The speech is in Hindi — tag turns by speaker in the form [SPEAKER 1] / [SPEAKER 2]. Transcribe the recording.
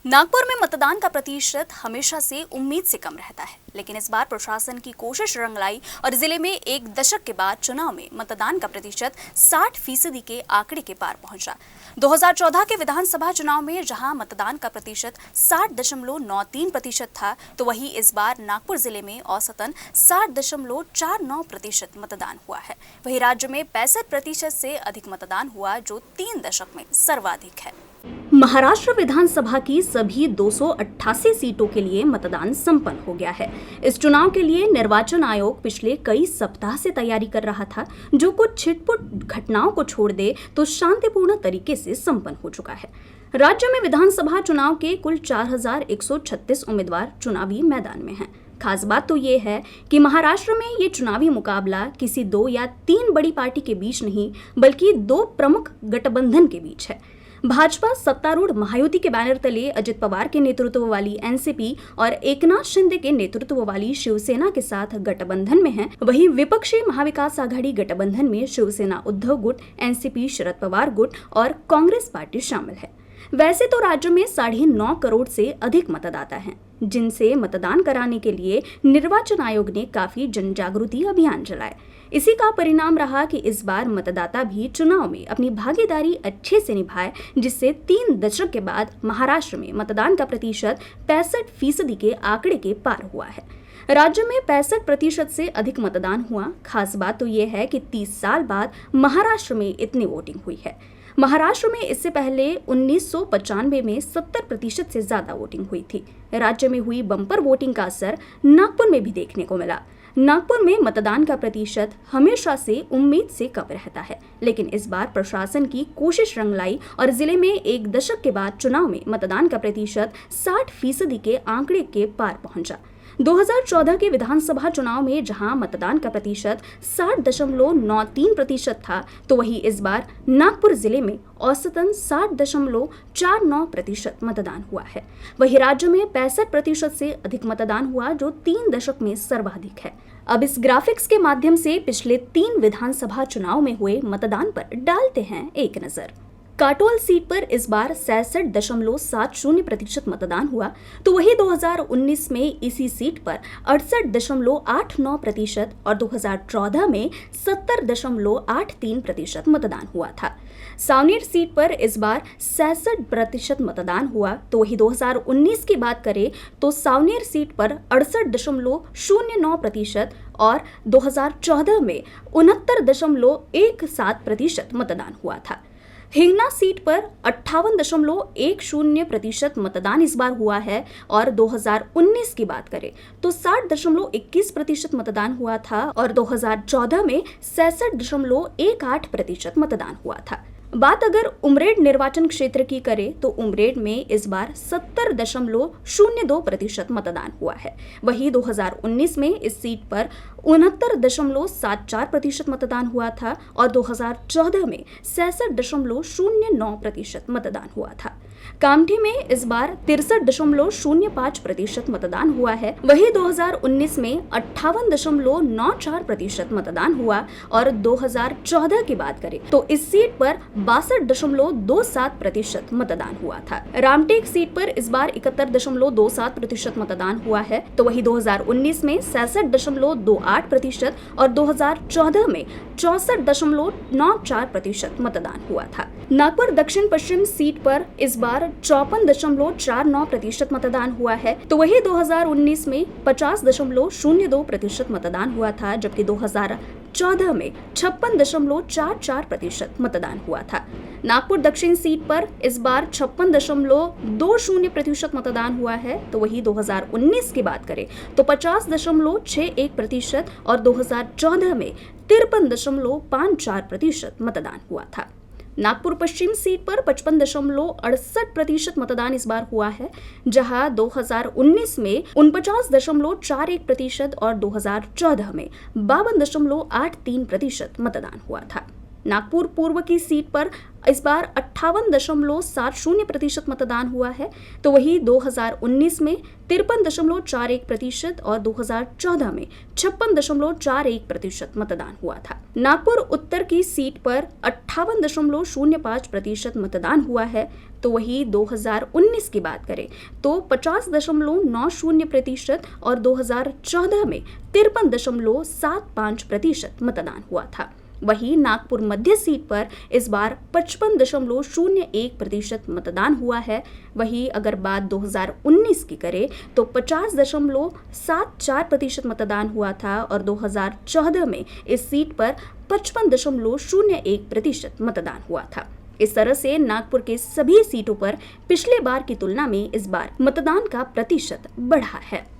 [SPEAKER 1] नागपुर में मतदान का प्रतिशत हमेशा से उम्मीद से कम रहता है, लेकिन इस बार प्रशासन की कोशिश रंग लाई और जिले में एक दशक के बाद चुनाव में मतदान का प्रतिशत 60% के आंकड़े के पार पहुंचा। 2014 के विधानसभा चुनाव में जहां मतदान का प्रतिशत 60.93% था, तो वहीं इस बार नागपुर जिले में औसतन 60.49% मतदान हुआ है। वहीं राज्य में 65% से अधिक मतदान हुआ, जो 3 दशक में सर्वाधिक है। महाराष्ट्र विधानसभा की सभी 288 सीटों के लिए मतदान संपन्न हो गया है। इस चुनाव के लिए निर्वाचन आयोग पिछले कई सप्ताह से तैयारी कर रहा था, जो कुछ छिटपुट घटनाओं को छोड़ दे तो शांतिपूर्ण तरीके से संपन्न हो चुका है। राज्य में विधानसभा चुनाव के कुल 4136 उम्मीदवार चुनावी मैदान में हैं। खास बात तो ये है कि महाराष्ट्र में ये चुनावी मुकाबला किसी 2 या 3 बड़ी पार्टी के बीच नहीं, बल्कि 2 प्रमुख गठबंधन के बीच है। भाजपा सत्तारूढ़ महायुति के बैनर तले अजित पवार के नेतृत्व वाली एनसीपी और एकनाथ शिंदे के नेतृत्व वाली शिवसेना के साथ गठबंधन में है। वहीं विपक्षी महाविकास आघाड़ी गठबंधन में शिवसेना उद्धव गुट, एनसीपी शरद पवार गुट और कांग्रेस पार्टी शामिल है। वैसे तो राज्य में 9.5 करोड़ से अधिक मतदाता हैं, जिनसे मतदान कराने के लिए निर्वाचन आयोग ने काफी जनजागृति अभियान चलाए। इसी का परिणाम रहा कि इस बार मतदाता भी चुनाव में अपनी भागीदारी अच्छे से निभाए, जिससे 3 दशक के बाद महाराष्ट्र में मतदान का प्रतिशत 65% के आंकड़े के पार हुआ है। राज्य में 65% से अधिक मतदान हुआ। खास बात तो यह है कि 30 साल बाद महाराष्ट्र में इतनी वोटिंग हुई है। महाराष्ट्र में इससे पहले 1995 में 70% से ज्यादा वोटिंग हुई थी। राज्य में हुई बम्पर वोटिंग का असर नागपुर में भी देखने को मिला। नागपुर में मतदान का प्रतिशत हमेशा से उम्मीद से कम रहता है, लेकिन इस बार प्रशासन की कोशिश रंग लाई और जिले में एक दशक के बाद चुनाव में मतदान का प्रतिशत 60% के आंकड़े के पार पहुंचा। 2014 के विधानसभा चुनाव में जहां मतदान का प्रतिशत 60.93% था, तो वहीं इस बार नागपुर जिले में औसतन 60.49% मतदान हुआ है। वहीं राज्य में 65% से अधिक मतदान हुआ, जो 3 दशक में सर्वाधिक है। अब इस ग्राफिक्स के माध्यम से पिछले 3 विधानसभा चुनाव में हुए मतदान पर डालते हैं एक नजर। काटोल सीट पर इस बार 66.70% मतदान हुआ, तो वही 2019 में इसी सीट पर 68.89% और 2014 में 70.83% मतदान हुआ था। सावनेर सीट पर इस बार 66% मतदान हुआ, तो वही 2019 की बात करें तो सावनेर सीट पर 68.09% और 2014 में 69.17% मतदान हुआ था। हिंगना सीट पर 58.10% मतदान इस बार हुआ है और 2019 की बात करें तो 60.21% मतदान हुआ था और 2014 में 66.18% मतदान हुआ था। बात अगर उमरेड निर्वाचन क्षेत्र की करें तो उमरेड में इस बार 70.02% मतदान हुआ है। वहीं 2019 में इस सीट पर 69.74% मतदान हुआ था और 2014 में 66.09% मतदान हुआ था। कामठी में इस बार 63.05% मतदान हुआ है। वहीं 2019 में 58.94% मतदान हुआ और 2014 की बात करें तो इस सीट पर 62.27% मतदान हुआ था। रामटेक सीट पर इस बार 71.27% मतदान हुआ है, तो वही 2019 में 66.28% और 2014 में 64.94% मतदान हुआ था। नागपुर दक्षिण पश्चिम सीट पर इस बार 54.49% मतदान हुआ है, तो वही 2019 में 50.02% मतदान हुआ था, जबकि 2014 में 56.44% मतदान हुआ था। नागपुर दक्षिण सीट पर इस बार 56.20% मतदान हुआ है, तो वही 2019 की बात करें तो 50.61% और 2014 में 53.54% मतदान हुआ था। नागपुर पश्चिम सीट पर 55.68% मतदान इस बार हुआ है, जहां 2019 में 49.41% और 2014 में 52.83% मतदान हुआ था। नागपुर पूर्व की सीट पर इस बार 58.70% मतदान हुआ है, तो वही 2019 में 53.41% और 2014 में 56.41% मतदान हुआ था। नागपुर उत्तर की सीट पर 58.05% मतदान हुआ है, तो वही 2019 की बात करें तो 50.90% और 2014 में 53.75% मतदान हुआ था। वहीं नागपुर मध्य सीट पर इस बार 55.01% मतदान हुआ है। वहीं अगर बात 2019 की करें तो 50.74% मतदान हुआ था और 2014 में इस सीट पर 55.01% मतदान हुआ था। इस तरह से नागपुर के सभी सीटों पर पिछले बार की तुलना में इस बार मतदान का प्रतिशत बढ़ा है।